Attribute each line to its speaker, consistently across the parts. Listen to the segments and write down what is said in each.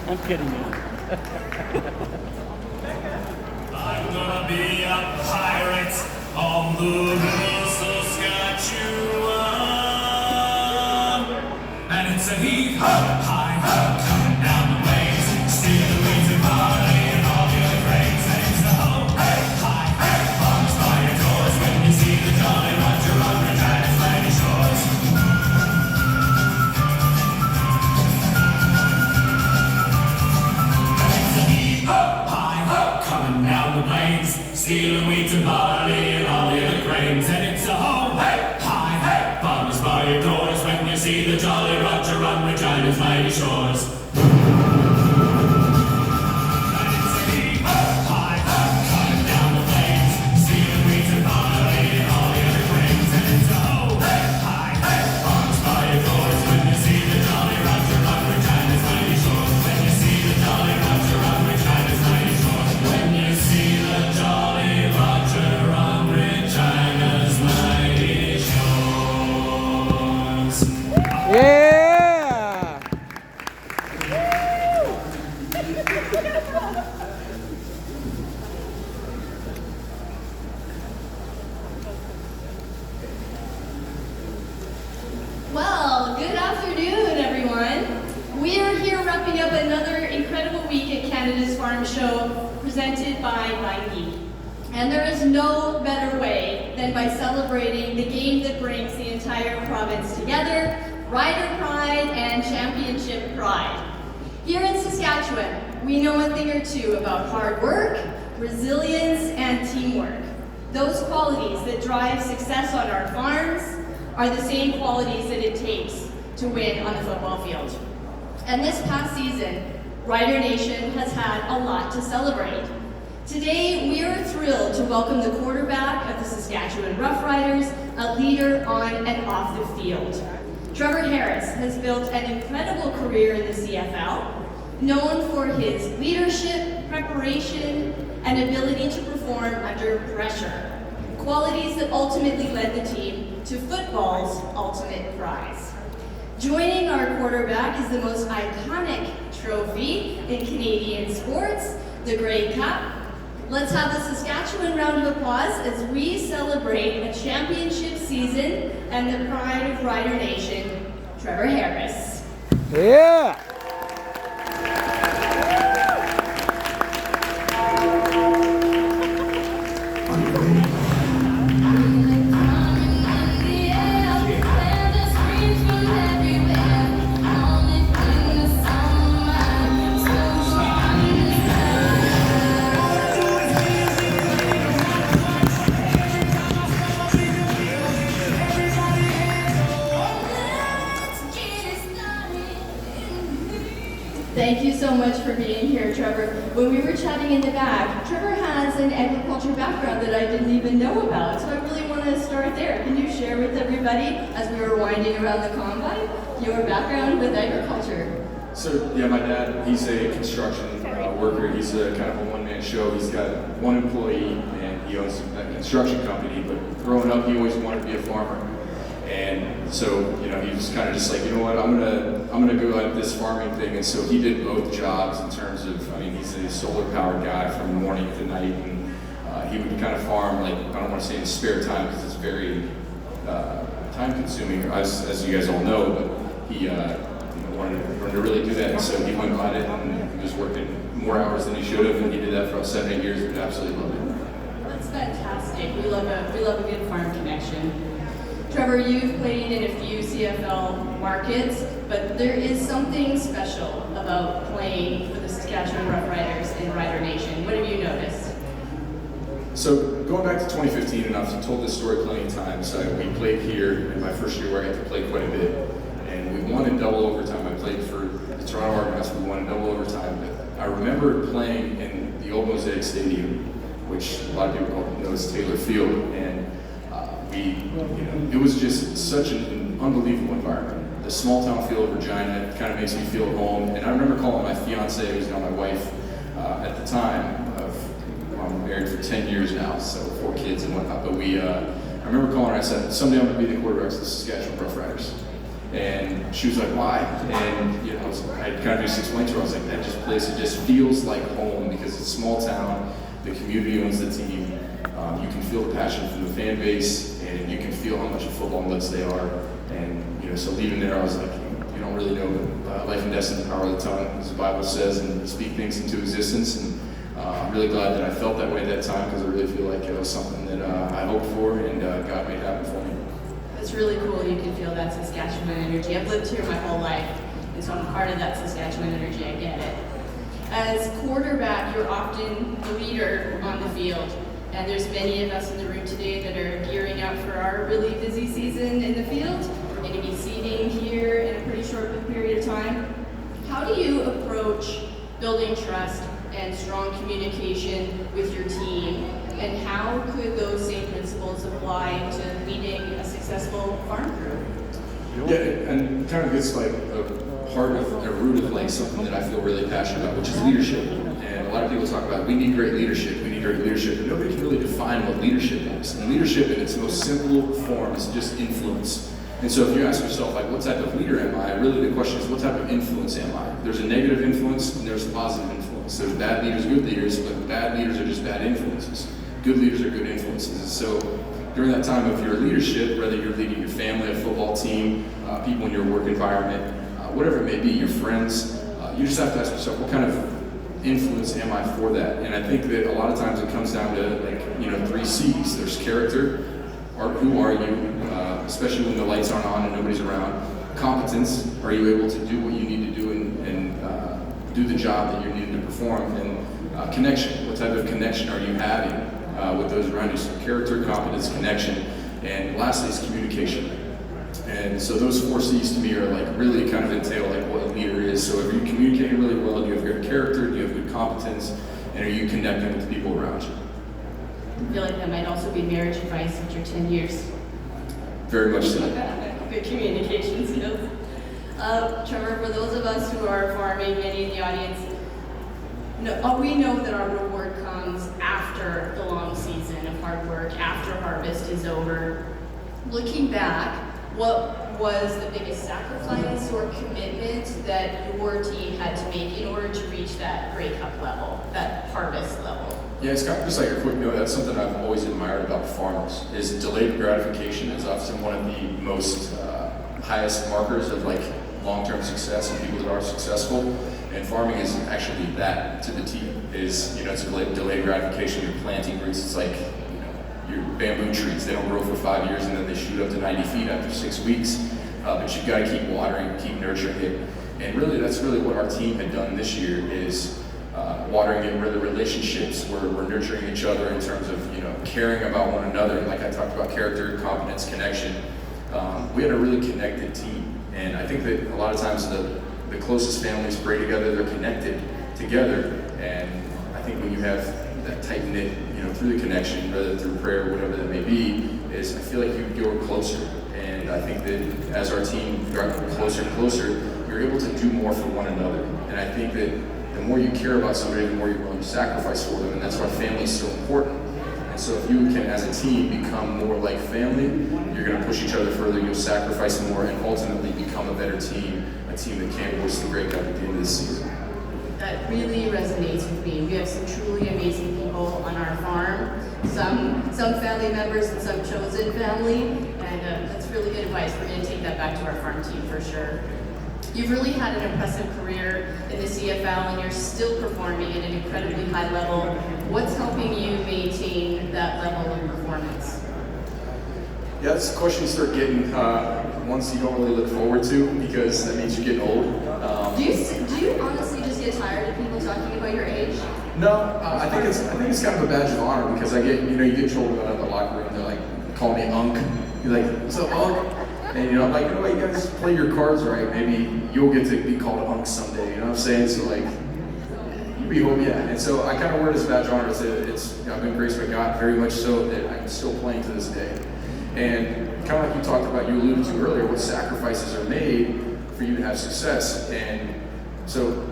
Speaker 1: I'm kidding you.
Speaker 2: I'm gonna be a pirate on the river Saskatchewan. And it's a heave-ho, hi-ho, coming down the waves, stealing weeds and barley and all the other grains. And it's a ho-hey, hi-hey, bombs by your doors when you see the Jolly Roger on Regina's mighty shores. And it's a heave-ho, hi-ho, coming down the plains, stealing weeds and barley and all the other grains. And it's a ho-hey, hi-hey, bombs by your doors when you see the Jolly Roger on Regina's mighty shores. And it's a heave-ho, hi-ho, coming down the plains, stealing weeds and barley and all the other grains. And it's a ho-hey, hi-hey, bombs by your doors when you see the Jolly Roger on Regina's mighty shores. When you see the Jolly Roger on Regina's mighty shores. When you see the Jolly Roger on Regina's mighty shores.
Speaker 3: Yeah!
Speaker 4: Well, good afternoon, everyone. We are here wrapping up another incredible week at Canada's Farm Show, presented by Nike. And there is no better way than by celebrating the game that brings the entire province together, rider pride and championship pride. Here in Saskatchewan, we know a thing or two about hard work, resilience, and teamwork. Those qualities that drive success on our farms are the same qualities that it takes to win on the football field. And this past season, Rider Nation has had a lot to celebrate. Today, we are thrilled to welcome the quarterback of the Saskatchewan Roughriders, a leader on and off the field. Trevor Harris has built an incredible career in the CFL, known for his leadership, preparation, and ability to perform under pressure, qualities that ultimately led the team to football's ultimate prize. Joining our quarterback is the most iconic trophy in Canadian sports, the Grey Cup. Let's have a Saskatchewan round of applause as we celebrate a championship season and the pride of Rider Nation, Trevor Harris.
Speaker 3: Yeah!
Speaker 4: Thank you so much for being here, Trevor. When we were chatting in the back, Trevor has an agriculture background that I didn't even know about, so I really want to start there. Can you share with everybody, as we were winding around the combine, your background with agriculture?
Speaker 5: So, yeah, my dad, he's a construction worker. He's a kind of a one-man show. He's got one employee, and he owns a construction company, but growing up, he always wanted to be a farmer. And so, you know, he was kind of just like, you know what, I'm gonna go at this farming thing. And so he did both jobs in terms of, I mean, he's a solar powered guy from morning to night, and he would kind of farm, like, I don't want to say in his spare time because it's very time consuming, as you guys all know, but he wanted to really do that. And so he went about it, and he was working more hours than he should have, and he did that for about 7-8 years, and absolutely loved it.
Speaker 4: That's fantastic. We love a good farm connection. Trevor, you've played in a few CFL markets, but there is something special about playing for the Saskatchewan Roughriders in Rider Nation. What have you noticed?
Speaker 5: So going back to 2015, and I've told this story plenty of times, we played here in my first year where I got to play quite a bit, and we won in double overtime. I played for the Toronto Argonauts, we won in double overtime. But I remember playing in the old Mosaic Stadium, which a lot of people know as Taylor Field, and it was just such an unbelievable environment. The small town feel of Regina kind of makes me feel at home. And I remember calling my fiance, who's now my wife, at the time. I'm married for 10 years now, so 4 kids and whatnot. But I remember calling her. I said, "Someday I'm going to be the quarterback of the Saskatchewan Roughriders." And she was like, why? And you know, I kind of just explained to her, I was like, that place, it just feels like home because it's a small town, the community owns the team, you can feel the passion from the fan base, and you can feel how much of football nuts they are. And you know, so leaving there, I was like, you don't really know life and death and the power of the tongue, as the Bible says, and speak things into existence. And I'm really glad that I felt that way at that time because I really feel like it was something that I hoped for and God made happen for me.
Speaker 4: It's really cool you can feel that Saskatchewan energy. I've lived here my whole life, and so I'm part of that Saskatchewan energy. I get it. As quarterback, you're often the leader on the field, and there's many of us in the room today that are gearing up for our really busy season in the field. We're going to be seeding here in a pretty short period of time. How do you approach building trust and strong communication with your team, and how could those same principles apply to leading a successful farm crew?
Speaker 5: Yeah, and kind of gets like a part of a root of like something that I feel really passionate about, which is leadership. And a lot of people talk about we need great leadership, but nobody can really define what leadership is. And leadership in its most simple form is just influence. And so if you ask yourself, like, what type of leader am I? Really the question is, what type of influence am I? There's a negative influence and there's a positive influence. There's bad leaders, good leaders, but bad leaders are just bad influences. Good leaders are good influences. And so during that time of your leadership, whether you're leading your family, a football team, people in your work environment, whatever it may be, your friends, you just have to ask yourself, what kind of influence am I for that? And I think that a lot of times it comes down to, like, you know, 3 C's. There's character, or who are you, especially when the lights aren't on and nobody's around. Competence, are you able to do what you need to do and do the job that you're needing to perform? And connection, what type of connection are you having with those around you? So character, competence, connection, and lastly is communication. And so those 4 C's to me are like really kind of entail like what a leader is. So if you're communicating really well, do you have good character, do you have good competence, and are you connecting with the people around you?
Speaker 4: I feel like that might also be marriage advice after 10 years.
Speaker 5: Very much so.
Speaker 4: Good communication skills. Trevor, for those of us who are farming, many in the audience, we know that our reward comes after the long season of hard work, after harvest is over. Looking back, what was the biggest sacrifice or commitment that your team had to make in order to reach that Grey Cup level, that harvest level?
Speaker 5: Yeah, it's kind of just like a quick note. That's something I've always admired about farmers. Is delayed gratification is often one of the most highest markers of like long-term success and people that are successful. And farming is actually that to the T. Is, you know, it's delayed gratification. You're planting roots. It's like, you know, your bamboo trees. They don't grow for 5 years and then they shoot up to 90 feet after 6 weeks. But you've got to keep watering, keep nurturing it. And really, that's really what our team had done this year is. Watering it where the relationships we're nurturing each other in terms of, you know, caring about one another. Like I talked about character, competence, connection. We had a really connected team, and I think that a lot of times the closest families pray together, they're connected together, and I think when you have that tight knit, you know, through the connection, whether through prayer or whatever that may be, is I feel like you grow closer, and I think that as our team got closer and closer, you're able to do more for one another, and I think that the more you care about somebody, the more you're willing to sacrifice for them, and that's why family is so important. And so if you can, as a team, become more like family, you're going to push each other further, you'll sacrifice more, and ultimately become a better team, a team that can hoist the Grey Cup at the end of the season.
Speaker 4: That really resonates with me. We have some truly amazing people on our farm, some family members and some chosen family, and that's really good advice. We're going to take that back to our farm team for sure. You've really had an impressive career in the CFL and you're still performing at an incredibly high level. What's helping you maintain that level of performance?
Speaker 5: Yeah, that's a question you start getting once you don't really look forward to because that means you're getting old.
Speaker 4: Do you honestly just get tired of people talking about your age?
Speaker 5: No, I think it's kind of a badge of honor because I get, you know, you get told in the locker room, they're like, call me Unc. You're like, what's up, Unc? And you know, I'm like, you know what, you guys play your cards right, maybe you'll get to be called Unc someday, you know what I'm saying? So like, we hope, yeah. And so I kind of wear this badge of honor. It's you know, I've been graced by God very much so that I'm still playing to this day. And kind of like you talked about, you alluded to earlier, what sacrifices are made for you to have success. And so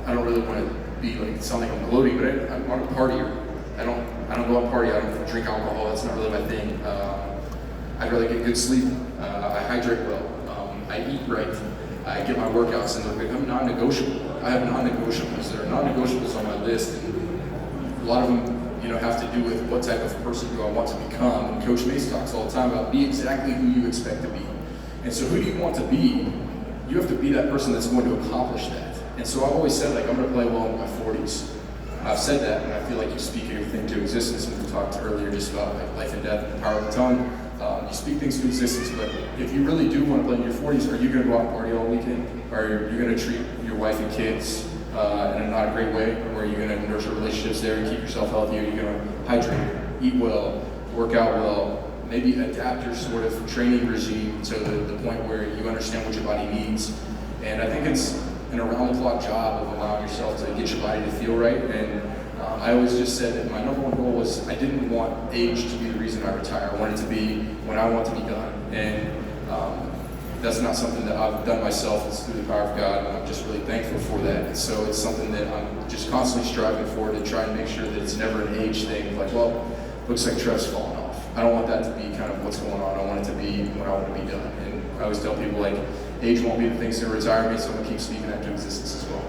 Speaker 5: I don't really want to be like sound like I'm gloating, but I'm a partier. I don't go out and party. I don't drink alcohol. That's not really my thing. I'd rather get good sleep. I hydrate well. I eat right, I get my workouts, and they're become non-negotiable. I have non-negotiables. There are non-negotiables on my list, and a lot of them, have to do with what type of person do I want to become. And Coach Mace talks all the time about be exactly who you expect to be. And so who do you want to be? You have to be that person that's going to accomplish that. And so I've always said, like, I'm going to play well in my 40s. I've said that, and I feel like you speak everything to existence. And we talked earlier just about like life and death and the power of the tongue. You speak things to existence, but if you really do want to play in your 40s, are you going to go out and party all weekend? Or are you going to treat your wife and kids in a not a great way? Or are you going to nurture relationships there and keep yourself healthy? Are you going to hydrate, eat well, work out well, maybe adapt your sort of training regime to the point where you understand what your body needs? And I think it's an around-the-clock job of allowing yourself to get your body to feel right. And I always just said that my number one goal was I didn't want age to be the reason I retire. I wanted it to be when I want to be done. And that's not something that I've done myself. It's through the power of God, and I'm just really thankful for that. And so it's something that I'm just constantly striving for, to try and make sure that it's never an age thing. Like, well, looks like Trev's falling off. I don't want that to be kind of what's going on. I want it to be when I want to be done. And I always tell people, like, age won't be the thing's going to retire me, so I'm going to keep speaking that to existence as well.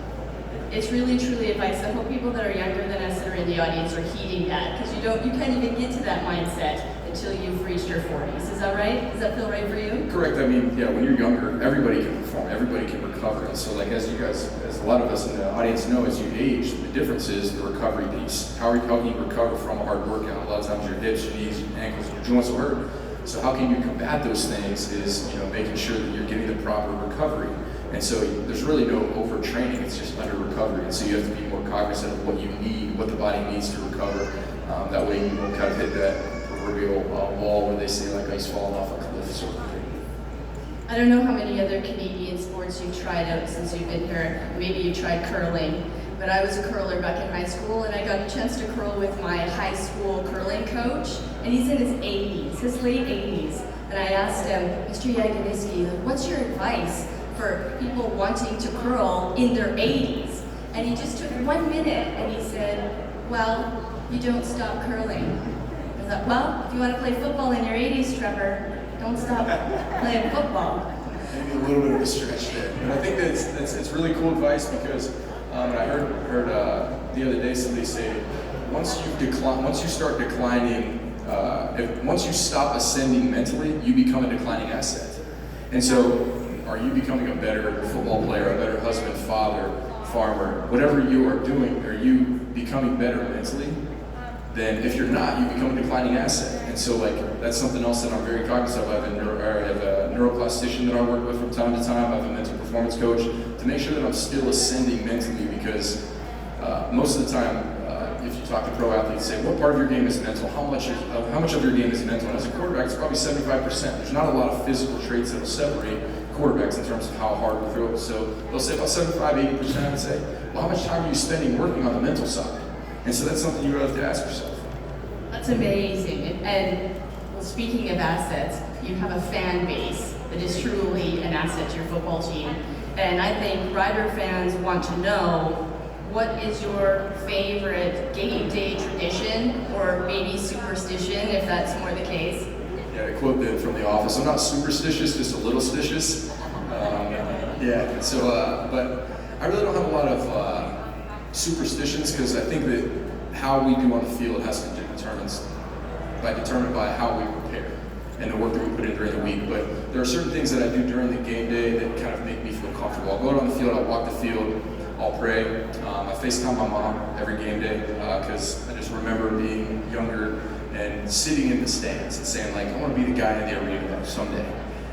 Speaker 4: It's really, truly advice. I hope people that are younger than us that are in the audience are heeding that, because you can't even get to that mindset until you've reached your 40s. Is that right? Does that feel right for you?
Speaker 5: Correct. I mean, yeah, when you're younger, everybody can perform, everybody can recover. And so, like, as a lot of us in the audience know, as you age, the difference is the recovery piece. How can you recover from a hard workout? A lot of times your hips, your knees, your ankles, your joints will hurt. So how can you combat those things is, making sure that you're getting the proper recovery. And so there's really no overtraining, it's just under recovery. And so you have to be more cognizant of what you need, what the body needs to recover. That way you won't kind of hit that proverbial wall where they say, like, ice falling off a cliff sort of thing.
Speaker 4: I don't know how many other Canadian sports you've tried out since you've been here. Maybe you tried curling, but I was a curler back in high school, and I got a chance to curl with my high school curling coach, and he's in his 80s, his late 80s. And I asked him, Mr. Yagoniski, what's your advice for people wanting to curl in their 80s? And he just took 1 minute and he said, well, you don't stop curling. I thought, well, if you want to play football in your 80s, Trevor, don't stop playing football.
Speaker 5: Maybe a little bit of a stretch there. But I think that it's really cool advice, because I heard the other day somebody say, once you start declining, once you stop ascending mentally, you become a declining asset. And so, are you becoming a better football player, a better husband, father, farmer, whatever you are doing? Are you becoming better mentally? Then if you're not, you become a declining asset. And so, like, that's something else that I'm very cognizant of. I have a neuroplastician that I work with from time to time. I have a mental performance coach to make sure that I'm still ascending mentally, because most of the time, if you talk to pro athletes, say, what part of your game is mental? How much of your game is mental? And as a quarterback, it's probably 75%. There's not a lot of physical traits that will separate quarterbacks in terms of how hard we throw it. So they'll say about 75-80%. I would say, well, how much time are you spending working on the mental side? And so that's something you really have to ask yourself.
Speaker 4: That's amazing. And well, speaking of assets, you have a fan base that is truly an asset to your football team. And I think Rider fans want to know, what is your favorite game day tradition, or maybe superstition, if that's more the case?
Speaker 5: Yeah, to quote from The Office, I'm not superstitious, just a little stitious. But I really don't have a lot of superstitions, because I think that how we do on the field has to be determined by how we prepare and the work that we put in during the week. But there are certain things that I do during the game day that kind of make me feel comfortable. I'll go out on the field, I'll walk the field, I'll pray. I FaceTime my mom every game day, because I just remember being younger and sitting in the stands and saying, like, I want to be the guy in the arena someday.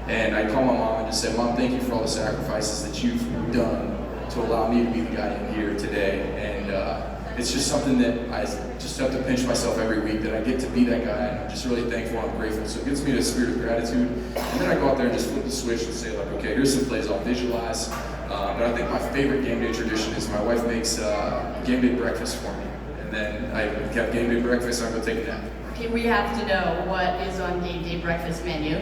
Speaker 5: And I call my mom and just say, Mom, thank you for all the sacrifices that you've done to allow me to be the guy in here today. And it's just something that I just have to pinch myself every week, that I get to be that guy. And I'm just really thankful and grateful. So it gives me a spirit of gratitude. And then I go out there and just flip the switch and say, like, okay, here's some plays I'll visualize. But I think my favorite game day tradition is my wife makes game day breakfast for me. And then I have game day breakfast, I go take a nap.
Speaker 4: Okay, we have to know what is on game day breakfast menu.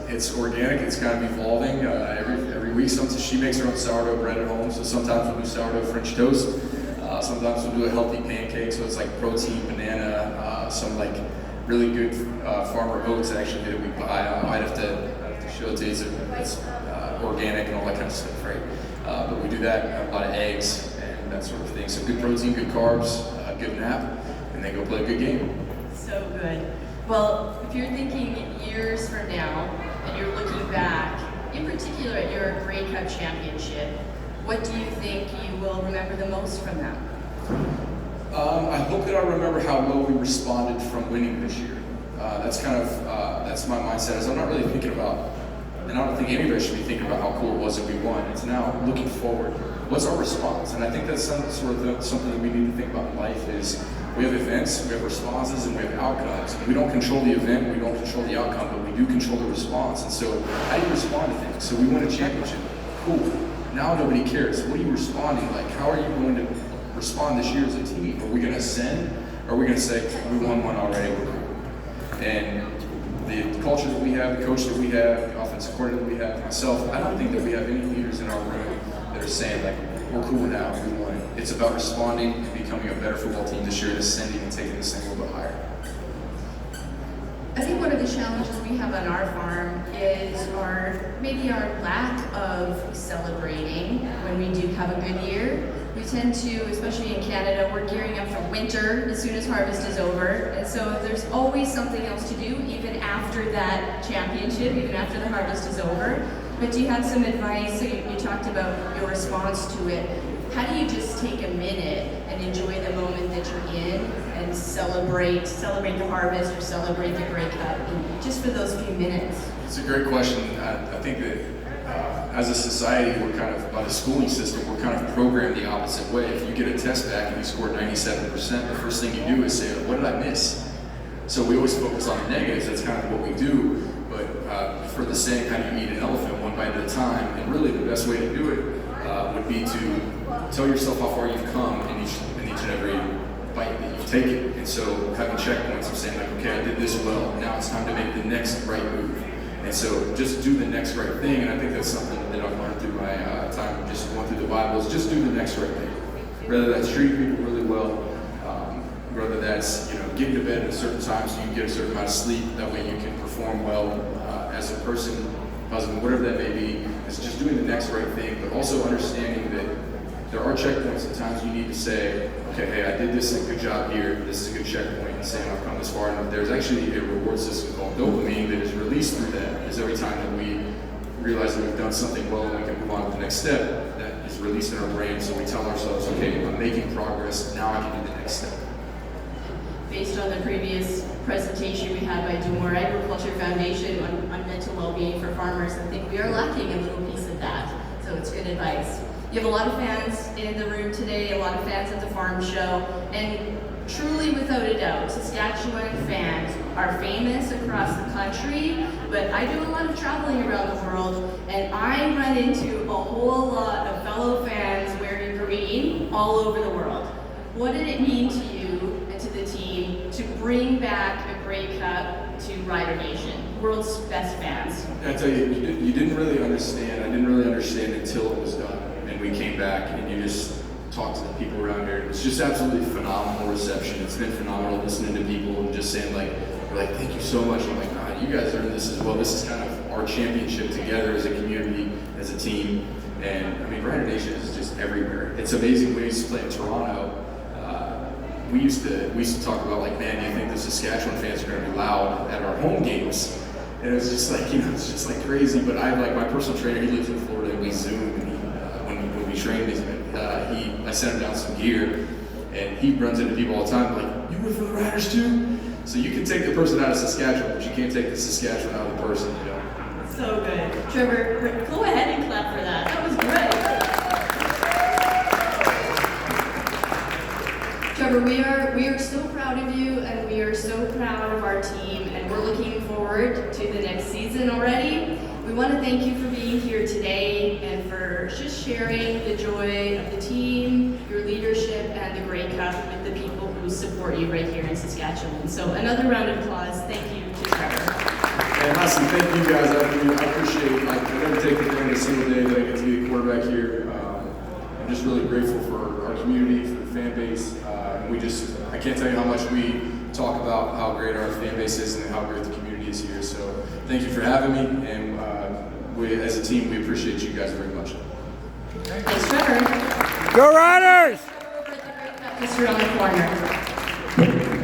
Speaker 5: It's organic. It's kind of evolving every week. Sometimes she makes her own sourdough bread at home, so sometimes we'll do sourdough French toast. Sometimes we'll do a healthy pancake, so it's like protein, banana, some like really good farmer oats actually that we buy. I might have to Showtime is organic and all that kind of stuff, right? But we do that, a lot of eggs and that sort of thing. So good protein, good carbs, good nap, and then go play a good game.
Speaker 4: So good. Well, if you're thinking years from now and you're looking back, in particular at your Grey Cup championship, what do you think you will remember the most from them?
Speaker 5: I hope that I remember how well we responded from winning this year. That's my mindset. Is I'm not really thinking about, and I don't think anybody should be thinking about how cool it was that we won. It's now looking forward. What's our response? And I think that's something that we need to think about in life is we have events, we have responses, and we have outcomes. We don't control the event, we don't control the outcome, but we do control the response. And so how do you respond to things? So we win a championship. Cool. Now nobody cares. What are you responding like? How are you going to respond this year as a team? Are we going to ascend? Or are we going to say, we won one already, we're cool? And the culture that we have, the coach that we have, the offensive coordinator that we have, myself, I don't think that we have any leaders in our room that are saying, like, we're cool now, we won. It's about responding and becoming a better football team this year and ascending and taking this thing a little bit higher.
Speaker 4: I think one of the challenges we have on our farm is maybe our lack of celebrating when we do have a good year. We tend to, especially in Canada, we're gearing up for winter as soon as harvest is over. And so there's always something else to do, even after that championship, even after the harvest is over. But do you have some advice? So you talked about your response to it. How do you just take a minute and enjoy the moment that you're in and celebrate the harvest or celebrate the Grey Cup, just for those few minutes?
Speaker 5: It's a great question. I think that as a society, we're kind of, by the schooling system, we're kind of programmed the opposite way. If you get a test back and you score 97%, the first thing you do is say, what did I miss? So we always focus on the negatives. That's kind of what we do. But for the saying, how do you eat an elephant one bite at a time? And really the best way to do it would be to tell yourself how far you've come in each and every bite that you've taken. And so having checkpoints of saying like, okay, I did this well, now it's time to make the next right move. And so just do the next right thing. And I think that's something that I've learned through my time just going through the Bible is just do the next right thing. Whether that's treating people really well, whether that's getting to bed at a certain time so you can get a certain amount of sleep, that way you can perform well as a person, husband, whatever that may be. It's just doing the next right thing, but also understanding that there are checkpoints at times you need to say, okay, hey, I did this, a good job here, this is a good checkpoint, and saying I've come this far. And there's actually a reward system called dopamine that is released through that, is every time that we realize that we've done something well and we can move on to the next step, that is released in our brain, so we tell ourselves, okay, I'm making progress, now I can do the next step.
Speaker 4: Based on the previous presentation we had by Dumore Agriculture Foundation on mental well-being for farmers, I think we are lacking a little piece of that, so it's good advice. You have a lot of fans in the room today, a lot of fans at the farm show, and truly without a doubt, Saskatchewan fans are famous across the country, but I do a lot of traveling around the world, and I run into a whole lot of fellow fans wearing green all over the world. What did it mean to you and to the team to bring back a Grey Cup to Rider Nation, world's best fans?
Speaker 5: I tell you, you didn't really understand. I didn't really understand until it was done. And we came back and you just talked to the people around here. It's just absolutely phenomenal reception. It's been phenomenal listening to people and just saying we're like, thank you so much. I'm like, God, you guys earned this as well. This is kind of our championship together as a community, as a team. And I mean, Rider Nation is just everywhere. It's amazing. We used to play in Toronto. We used to talk about like, man, do you think the Saskatchewan fans are going to be loud at our home games? And it was just like, it's just like crazy. But I have like my personal trainer. He lives in Florida, and we Zoom. And when we train these, I sent him down some gear, and he runs into people all the time like, you root for the Riders too? So you can take the person out of Saskatchewan, but you can't take the Saskatchewan out of the person.
Speaker 4: So good, Trevor. Go ahead and clap for that. That was great. Trevor, we are so proud of you, and we are so proud of our team, and we're looking forward to the next season already. We want to thank you for being here today and for just sharing the joy of the team, your leadership, and the Grey Cup with the people who support you right here in Saskatchewan. So another round of applause. Thank you to Trevor.
Speaker 5: And lastly, thank you guys. I appreciate it. I never take it for granted a single day that I get to be a quarterback here. I'm just really grateful for our community, for the fan base. I can't tell you how much we talk about how great our fan base is and how great the community is here. So thank you for having me, and we, as a team, we appreciate you guys very much.
Speaker 4: Thanks, Trevor.
Speaker 3: Go Riders!
Speaker 4: Over at the great Baptist on the corner.